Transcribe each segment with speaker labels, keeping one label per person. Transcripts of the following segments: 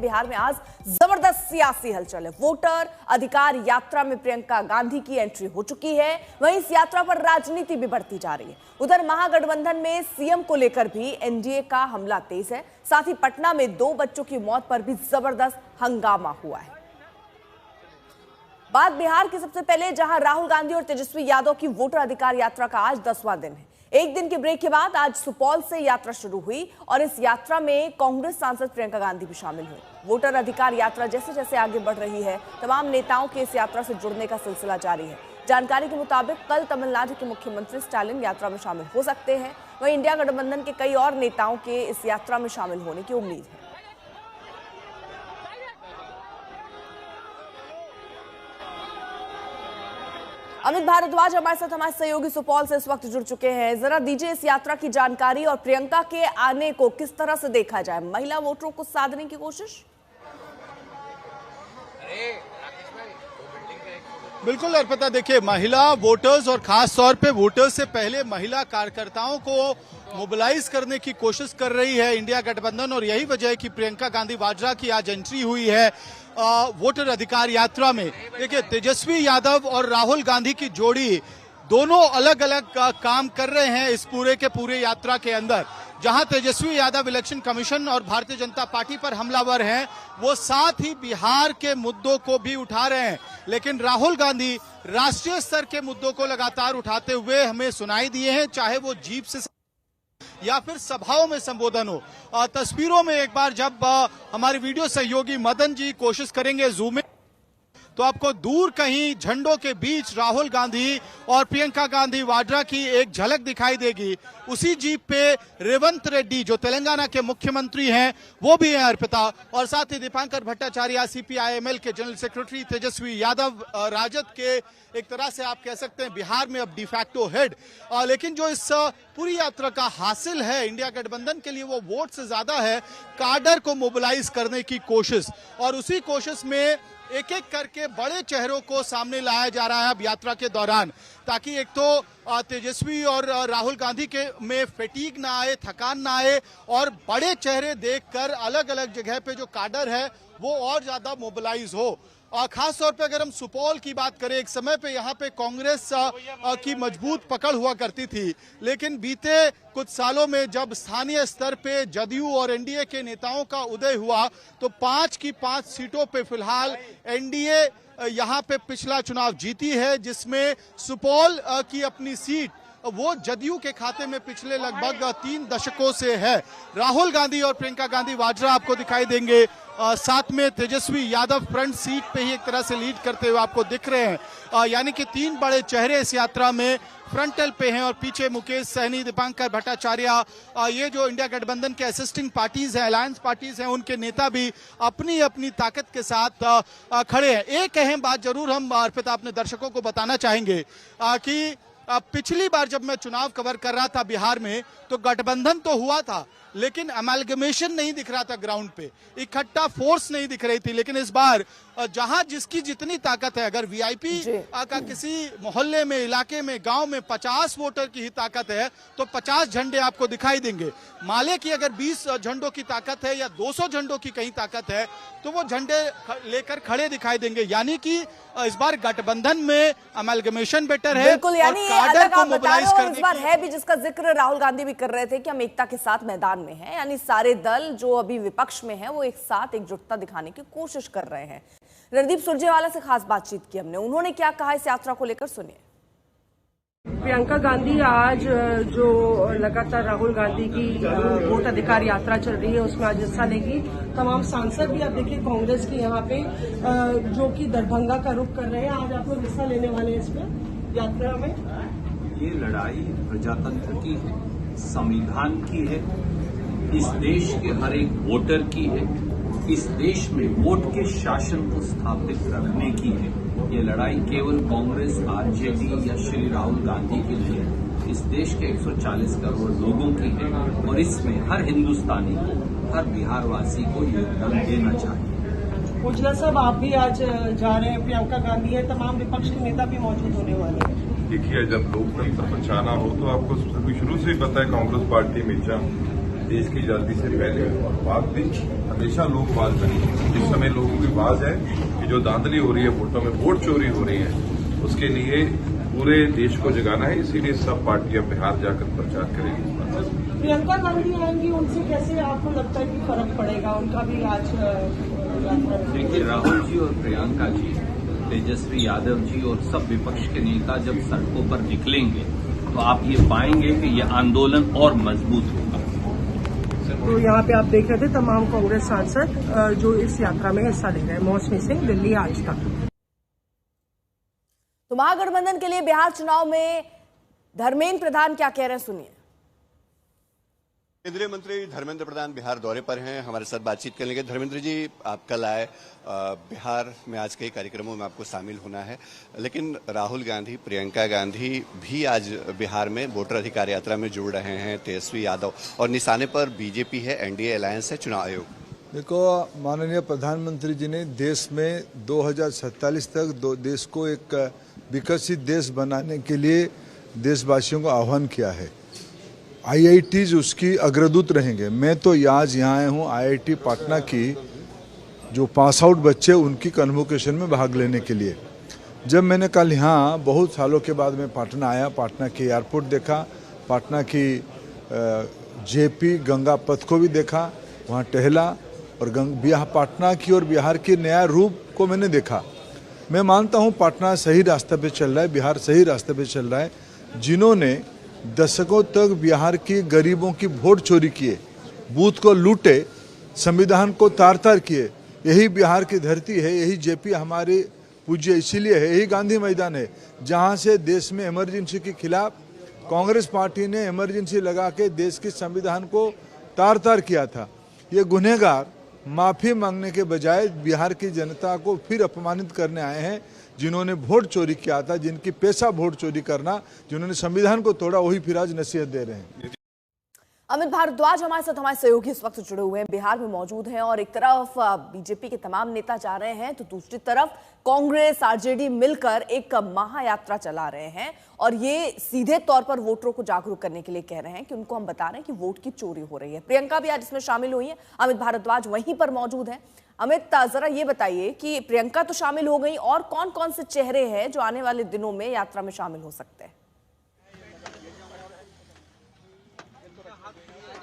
Speaker 1: बिहार में आज जबरदस्त सियासी हलचल है। वोटर अधिकार यात्रा में प्रियंका गांधी की एंट्री हो चुकी है। वहीं इस यात्रा पर राजनीति भी बढ़ती जा रही है। उधर महागठबंधन में सीएम को लेकर भी एनडीए का हमला तेज है। साथ ही पटना में 2 बच्चों की मौत पर भी जबरदस्त हंगामा हुआ है। बात बिहार की सबसे पहले, जहां राहुल गांधी और तेजस्वी यादव की वोटर अधिकार यात्रा का आज 10वां दिन है। एक दिन के ब्रेक के बाद आज सुपौल से यात्रा शुरू हुई और इस यात्रा में कांग्रेस सांसद प्रियंका गांधी भी शामिल हुई। वोटर अधिकार यात्रा जैसे जैसे आगे बढ़ रही है, तमाम नेताओं के इस यात्रा से जुड़ने का सिलसिला जारी है। जानकारी के मुताबिक कल तमिलनाडु के मुख्यमंत्री स्टालिन यात्रा में शामिल हो सकते हैं। वहीं इंडिया गठबंधन के कई और नेताओं के इस यात्रा में शामिल होने की उम्मीद है। अमित भारद्वाज हमारे साथ हमारे सहयोगी सुपौल से इस वक्त जुड़ चुके हैं। जरा दीजिए इस यात्रा की जानकारी और प्रियंका के आने को किस तरह से देखा जाए, महिला वोटरों को साधने की कोशिश?
Speaker 2: बिल्कुल अर्पिता, देखिए महिला वोटर्स और खास तौर पे वोटर्स से पहले महिला कार्यकर्ताओं को मोबिलाइज करने की कोशिश कर रही है इंडिया गठबंधन, और यही वजह है कि प्रियंका गांधी वाड्रा की आज एंट्री हुई है वोटर अधिकार यात्रा में। देखिए तेजस्वी यादव और राहुल गांधी की जोड़ी दोनों अलग अलग काम कर रहे हैं इस पूरे के पूरे यात्रा के अंदर। जहां तेजस्वी यादव इलेक्शन कमीशन और भारतीय जनता पार्टी पर हमलावर हैं, वो साथ ही बिहार के मुद्दों को भी उठा रहे हैं। लेकिन राहुल गांधी राष्ट्रीय स्तर के मुद्दों को लगातार उठाते हुए हमें सुनाई दिए हैं, चाहे वो जीप से या फिर सभाओं में संबोधन हो। तस्वीरों में एक बार जब हमारे वीडियो सहयोगी मदन जी कोशिश करेंगे जूम इन, तो आपको दूर कहीं झंडों के बीच राहुल गांधी और प्रियंका गांधी वाड्रा की एक झलक दिखाई देगी। उसी जीप पे रेवंत रेड्डी जो तेलंगाना के मुख्यमंत्री हैं वो भी हैं अर्पिता, और साथ ही दीपांकर भट्टाचार्य सीपीआईएमएल के जनरल सेक्रेटरी, तेजस्वी यादव राजद के एक तरह से आप कह सकते हैं बिहार में अब डिफैक्टो हेड। लेकिन जो इस पूरी यात्रा का हासिल है इंडिया गठबंधन के लिए, वो वोट से ज्यादा है काडर को मोबिलाइज करने की कोशिश, और उसी कोशिश में एक एक करके बड़े चेहरों को सामने लाया जा रहा है अब यात्रा के दौरान, ताकि एक तो तेजस्वी और राहुल गांधी के में फैटीग ना आए, थकान ना आए, और बड़े चेहरे देखकर अलग अलग जगह पे जो काडर है वो और ज्यादा मोबिलाइज हो। और खास तौर पे अगर हम सुपौल की बात करें, एक समय पे यहाँ पे कांग्रेस की मजबूत पकड़ हुआ करती थी, लेकिन बीते कुछ सालों में जब स्थानीय स्तर पे जदयू और एनडीए के नेताओं का उदय हुआ, तो 5 की 5 सीटों पे फिलहाल एनडीए यहाँ पे पिछला चुनाव जीती है, जिसमें सुपौल की अपनी सीट वो जदयू के खाते में पिछले लगभग 3 दशकों से है। राहुल गांधी और प्रियंका गांधी वाड्रा आपको दिखाई देंगे, साथ में तेजस्वी यादव फ्रंट सीट पे ही एक तरह से लीड करते हुए आपको दिख रहे हैं। यानी कि 3 बड़े चेहरे इस यात्रा में फ्रंटल पे हैं, और पीछे मुकेश सहनी, दीपांकर भट्टाचार्य, ये जो इंडिया गठबंधन के असिस्टिंग पार्टीज हैं, अलायंस पार्टीज हैं, उनके नेता भी अपनी अपनी ताकत के साथ खड़े हैं। एक अहम बात जरूर हम अर्पिता अपने दर्शकों को बताना चाहेंगे कि पिछली बार जब मैं चुनाव कवर कर रहा था बिहार में, तो गठबंधन तो हुआ था लेकिन अमेलगमेशन नहीं दिख रहा था, ग्राउंड पे इकट्ठा फोर्स नहीं दिख रही थी। लेकिन इस बार जहां जिसकी जितनी ताकत है, अगर वीआईपी का किसी मोहल्ले में, इलाके में, गांव में 50 वोटर की ही ताकत है, तो 50 झंडे आपको दिखाई देंगे। माले की अगर 20 झंडों की ताकत है या 200 झंडों की कहीं ताकत है, तो वो झंडे लेकर खड़े दिखाई देंगे। यानी कि इस बार गठबंधन में अमेलगमेशन बेटर है,
Speaker 1: बिल्कुल, यानी
Speaker 2: काडर को मोबिलाइज करने
Speaker 1: इस बार है भी, जिसका जिक्र राहुल गांधी भी कर रहे थे कि हम एकता के साथ मैदान में हैं। यानी सारे दल जो अभी विपक्ष में हैं वो एक साथ एकजुटता दिखाने की कोशिश कर रहे हैं। रणदीप सुरजेवाला से खास बातचीत की हमने, उन्होंने क्या कहा इस यात्रा को लेकर, सुनिए।
Speaker 3: प्रियंका गांधी आज जो लगातार राहुल गांधी की वोट अधिकार यात्रा चल रही है उसमें आज हिस्सा लेगी। तमाम सांसद भी आप देखिए कांग्रेस की यहाँ पे जो कि दरभंगा का रुख कर रहे हैं, आज आप लोग हिस्सा लेने वाले हैं इसमें यात्रा में।
Speaker 4: ये लड़ाई प्रजातंत्र की है, संविधान की है, इस देश के हर एक वोटर की है, इस देश में वोट के शासन को स्थापित रखने की है। ये लड़ाई केवल कांग्रेस, आरजेडी या श्री राहुल गांधी के लिए, इस देश के 140 करोड़ लोगों की है, और इसमें हर हिंदुस्तानी को, हर बिहारवासी को योगदान देना चाहिए।
Speaker 3: उजला साहब, आप भी आज जा रहे हैं, प्रियंका गांधी है, तमाम विपक्ष के नेता भी मौजूद होने वाले हैं।
Speaker 5: देखिए, जब लोकतंत्र बचाना हो तो आपको शुरू से ही पता है कांग्रेस पार्टी हमेशा देश की आजादी से पहले और बाद भी हमेशा लोकवाद बनी है। इस समय लोगों की आवाज है कि जो धांधली हो रही है वोटों में, वोट चोरी हो रही है, उसके लिए पूरे देश को जगाना है। इसीलिए सब पार्टियां बिहार जाकर प्रचार करेंगी।
Speaker 3: प्रियंका गांधी आएंगी, उनसे कैसे आपको लगता है कि फर्क पड़ेगा? उनका भी आज
Speaker 4: देखिए, राहुल जी और प्रियंका जी, तेजस्वी यादव जी और सब विपक्ष के नेता जब सड़कों पर निकलेंगे तो आप ये पाएंगे कि ये आंदोलन और मजबूत होगा।
Speaker 3: तो यहाँ पे आप देख रहे थे तमाम कांग्रेस सांसद जो इस यात्रा में हिस्सा ले रहे हैं। मौसमी सिंह, दिल्ली आज तक।
Speaker 1: तो महागठबंधन के लिए बिहार चुनाव में धर्मेंद्र प्रधान क्या कह रहे हैं, सुनिए।
Speaker 6: केंद्रीय मंत्री धर्मेंद्र प्रधान बिहार दौरे पर हैं, हमारे साथ बातचीत करने के। धर्मेंद्र जी, आप कल आए, बिहार में आज कई कार्यक्रमों में आपको शामिल होना है, लेकिन राहुल गांधी, प्रियंका गांधी भी आज बिहार में वोटर अधिकार यात्रा में जुड़ रहे हैं, तेजस्वी यादव, और निशाने पर बीजेपी है, एनडीए अलायंस है, चुनाव आयोग।
Speaker 7: देखो, माननीय प्रधानमंत्री जी ने देश में 2047 तक देश को एक विकसित देश बनाने के लिए देशवासियों को आह्वान किया है। आईआईटीज उसकी अग्रदूत रहेंगे। मैं तो आज यहाँ आया हूँ आईआईटी पटना की जो पास आउट बच्चे, उनकी कन्वोकेशन में भाग लेने के लिए। जब मैंने कल यहाँ बहुत सालों के बाद मैं पटना आया, पटना की एयरपोर्ट देखा, पटना की जेपी गंगा पथ को भी देखा, वहाँ टहला और बिहार पटना की और बिहार के नया रूप को मैंने देखा। मैं मानता हूँ पटना सही रास्ते पे चल रहा है, बिहार सही रास्ते पे चल रहा है। जिन्होंने दशकों तक बिहार की गरीबों की वोट चोरी किए, बूथ को लूटे, संविधान को तार तार किए, यही बिहार की धरती है, यही जेपी हमारे पूज्य इसीलिए है, यही गांधी मैदान है जहां से देश में इमरजेंसी के खिलाफ कांग्रेस पार्टी ने इमरजेंसी लगा के देश के संविधान को तार तार किया था। ये गुनहगार माफी मांगने के बजाय बिहार की जनता को फिर अपमानित करने आए हैं। जिन्होंने वोट चोरी किया था, जिनकी पेशा वोट चोरी करना, जिन्होंने संविधान को तोड़ा, वही फिर आज नसीहत दे रहे हैं।
Speaker 1: अमित भारद्वाज हमारे साथ, हमारे सहयोगी इस वक्त जुड़े हुए हैं, बिहार में मौजूद हैं, और एक तरफ बीजेपी के तमाम नेता जा रहे हैं तो दूसरी तरफ कांग्रेस आरजेडी मिलकर एक महायात्रा चला रहे हैं, और ये सीधे तौर पर वोटरों को जागरूक करने के लिए कह रहे हैं कि उनको हम बता रहे हैं कि वोट की चोरी हो रही है। प्रियंका भी आज इसमें शामिल हुई है, अमित भारद्वाज वहीं पर मौजूद है। अमित, जरा ये बताइए कि प्रियंका तो शामिल हो गई, और कौन कौन से चेहरे हैं जो आने वाले दिनों में यात्रा में शामिल हो सकते हैं?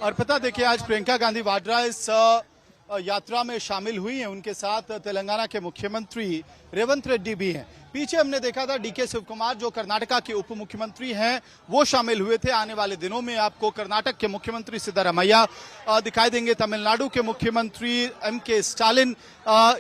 Speaker 2: और पता देखिए, आज प्रियंका गांधी वाड्रा इस यात्रा में शामिल हुई हैं, उनके साथ तेलंगाना के मुख्यमंत्री रेवंत रेड्डी भी हैं। पीछे हमने देखा था डीके शिव कुमार जो कर्नाटका के उप मुख्यमंत्री हैं, वो शामिल हुए थे। आने वाले दिनों में आपको कर्नाटक के मुख्यमंत्री सिद्धारमैया दिखाई देंगे, तमिलनाडु के मुख्यमंत्री एमके स्टालिन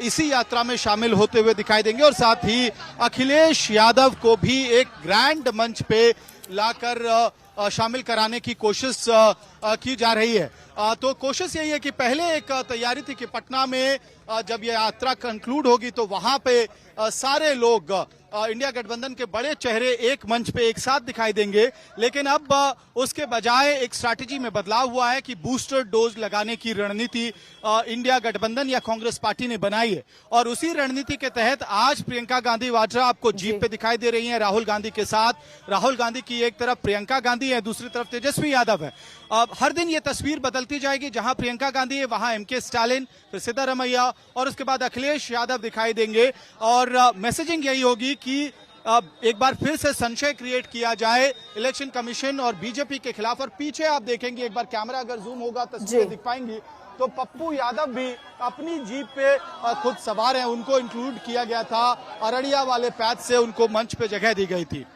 Speaker 2: इसी यात्रा में शामिल होते हुए दिखाई देंगे, और साथ ही अखिलेश यादव को भी एक ग्रैंड मंच पे लाकर शामिल कराने की कोशिश की जा रही है। तो कोशिश यही है कि पहले एक तैयारी थी कि पटना में जब यह यात्रा कंक्लूड होगी तो वहां पे सारे लोग इंडिया गठबंधन के बड़े चेहरे एक मंच पे एक साथ दिखाई देंगे, लेकिन अब उसके बजाय एक स्ट्रैटेजी में बदलाव हुआ है कि बूस्टर डोज लगाने की रणनीति इंडिया गठबंधन या कांग्रेस पार्टी ने बनाई है, और उसी रणनीति के तहत आज प्रियंका गांधी वाड्रा आपको जीप पे दिखाई दे रही हैं राहुल गांधी के साथ। राहुल गांधी की एक तरफ प्रियंका गांधी है, दूसरी तरफ तेजस्वी यादव है। हर दिन ये तस्वीर बदलती जाएगी, जहां प्रियंका गांधी है वहां एमके स्टालिन, फिर सिद्धारमैया, और उसके बाद अखिलेश यादव दिखाई देंगे। और मैसेजिंग यही होगी कि एक बार फिर से संशय क्रिएट किया जाए इलेक्शन कमीशन और बीजेपी के खिलाफ। और पीछे आप देखेंगे, एक बार कैमरा अगर जूम होगा तस्वीरें दिख पाएंगी, तो पप्पू यादव भी अपनी जीप पे खुद सवार हैं, उनको इंक्लूड किया गया था, अररिया वाले पैच से उनको मंच पे जगह दी गई थी।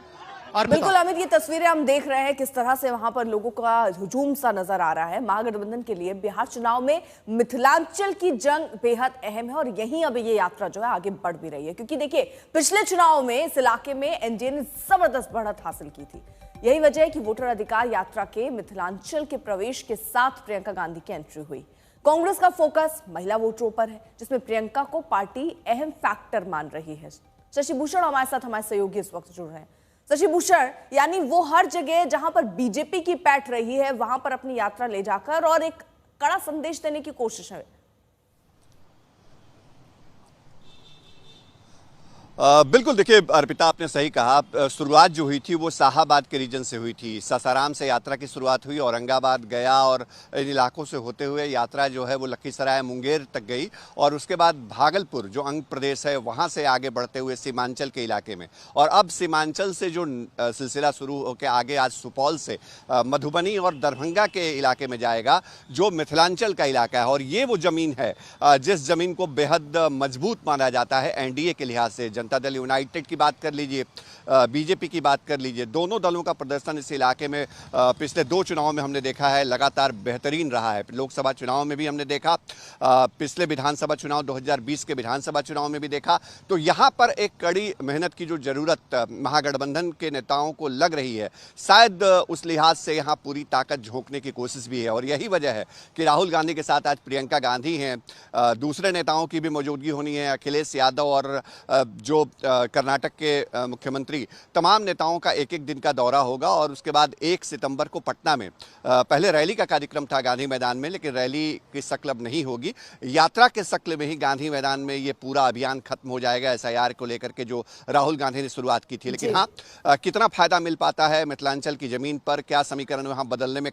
Speaker 1: बिल्कुल अमित, ये तस्वीरें हम देख रहे हैं किस तरह से वहां पर लोगों का हुजूम सा नजर आ रहा है। महागठबंधन के लिए बिहार चुनाव में मिथिलांचल की जंग बेहद अहम है, और यहीं अब ये यात्रा जो है आगे बढ़ भी रही है, क्योंकि देखिए पिछले चुनाव में इस इलाके में एनडीए ने जबरदस्त बढ़त हासिल की थी। यही वजह है कि वोटर अधिकार यात्रा के मिथिलांचल के प्रवेश के साथ प्रियंका गांधी की एंट्री हुई। कांग्रेस का फोकस महिला वोटरों पर है, जिसमें प्रियंका को पार्टी अहम फैक्टर मान रही है। शशि भूषण हमारे साथ, हमारे सहयोगी इस वक्त जुड़ रहे हैं। शशि भूषण, यानी वो हर जगह जहां पर बीजेपी की पैठ रही है वहां पर अपनी यात्रा ले जाकर और एक कड़ा संदेश देने की कोशिश है।
Speaker 6: बिल्कुल, देखिए अर्पिता, आपने सही कहा। शुरुआत जो हुई थी वो शाहाबाद के रीजन से हुई थी। सासाराम से यात्रा की शुरुआत हुई, औरंगाबाद, गया और इन इलाकों से होते हुए यात्रा जो है वो लखीसराय, मुंगेर तक गई और उसके बाद भागलपुर जो अंग प्रदेश है वहाँ से आगे बढ़ते हुए सीमांचल के इलाके में, और अब सीमांचल से जो सिलसिला शुरू होकर आगे आज सुपौल से मधुबनी और दरभंगा के इलाके में जाएगा, जो मिथिलांचल का इलाका है। और ये वो ज़मीन है जिस ज़मीन को बेहद मजबूत माना जाता है एनडीए के लिहाज से। जनता दल यूनाइटेड की बात कर लीजिए, बीजेपी की बात कर लीजिए, दोनों दलों का प्रदर्शन इस इलाके में पिछले 2 चुनावों में हमने देखा है लगातार बेहतरीन रहा है। लोकसभा चुनाव में भी हमने देखा, पिछले विधानसभा चुनाव 2020 के विधानसभा चुनाव में भी देखा। तो यहाँ पर एक कड़ी मेहनत की जो जरूरत महागठबंधन के नेताओं को लग रही है, शायद उस लिहाज से यहाँ पूरी ताकत झोंकने की कोशिश भी है। और यही वजह है कि राहुल गांधी के साथ आज प्रियंका गांधी हैं, दूसरे नेताओं की भी मौजूदगी होनी है, अखिलेश यादव और जो कर्नाटक के मुख्यमंत्री, तमाम नेताओं का एक एक दिन का दौरा होगा। और उसके बाद 1 सितंबर को पटना में पहले रैली का कार्यक्रम था गांधी मैदान में, लेकिन रैली की शक्ल अब नहीं होगी, यात्रा के शक्ल में ही गांधी मैदान में ये पूरा अभियान खत्म हो जाएगा एसआईआर को लेकर के जो राहुल गांधी ने शुरुआत की थी। लेकिन हाँ, कितना फायदा मिल पाता है मिथिलांचल की जमीन पर, क्या समीकरण वहां बदलने में